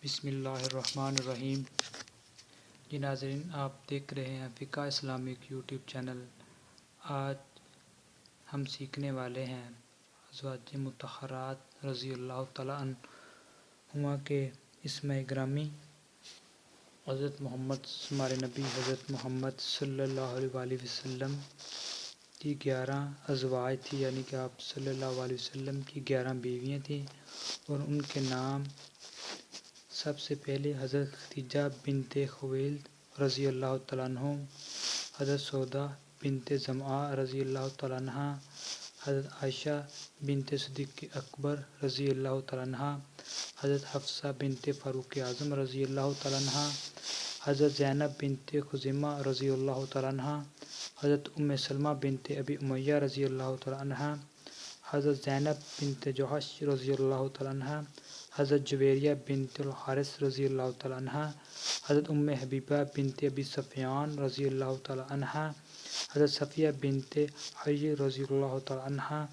بسم اللہ الرحمن الرحیم۔ جی ناظرین، آپ دیکھ رہے ہیں فقہ اسلامک یوٹیوب چینل۔ آج ہم سیکھنے والے ہیں ازواج مطھرات رضی اللہ تعالیٰ عنہما کے اسم گرامی۔ حضرت محمد ہمارے نبی حضرت محمد صلی اللہ علیہ وسلم کی 11 ازواج تھی، یعنی کہ آپ صلی اللہ علیہ وسلم کی 11 بیویاں تھیں، اور ان کے نام سب سے پہلے حضرت خدیجہ بنت خویلد رضی اللہ تعالیٰ عنہ، حضرت سودا بنت زمعہ رضی اللہ تعالیٰ عنہ، حضرت عائشہ بنت صدیق اکبر رضی اللہ تعالیٰ عنہ، حضرت حفصہ بنت فاروق اعظم رضی اللہ تعالیٰ عنہ، حضرت زینب بنت خزیمہ رضی اللہ تعالیٰ عنہ، حضرت ام سلمہ بنت ابی امیہ رضی اللہ تعالیٰ عنہ، حضرت زینب بنت جوحش رضی اللہ تعالیٰ عنہ، حضرت جویریہ بنت الحارث رضی اللہ تعالیٰ عنہ، حضرت ام حبیبہ بنت ابی سفیان رضی اللہ تعالیٰ عنہ، حضرت صفیہ بنت حیی رضی اللہ تعالیٰ عنہ،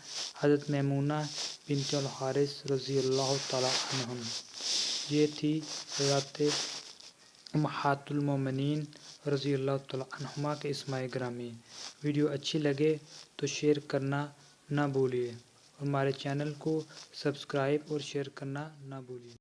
حضرت میمونہ بنت الحارث رضی اللہ تعالیٰ عنہم۔ یہ تھی حضرت امہات المومنین رضی اللہ تعالیٰ عنہما کے اسماء گرامی۔ ویڈیو اچھی لگے تو شیئر کرنا نہ بھولیے، اور ہمارے چینل کو سبسکرائب اور شیئر کرنا نہ بھولیے۔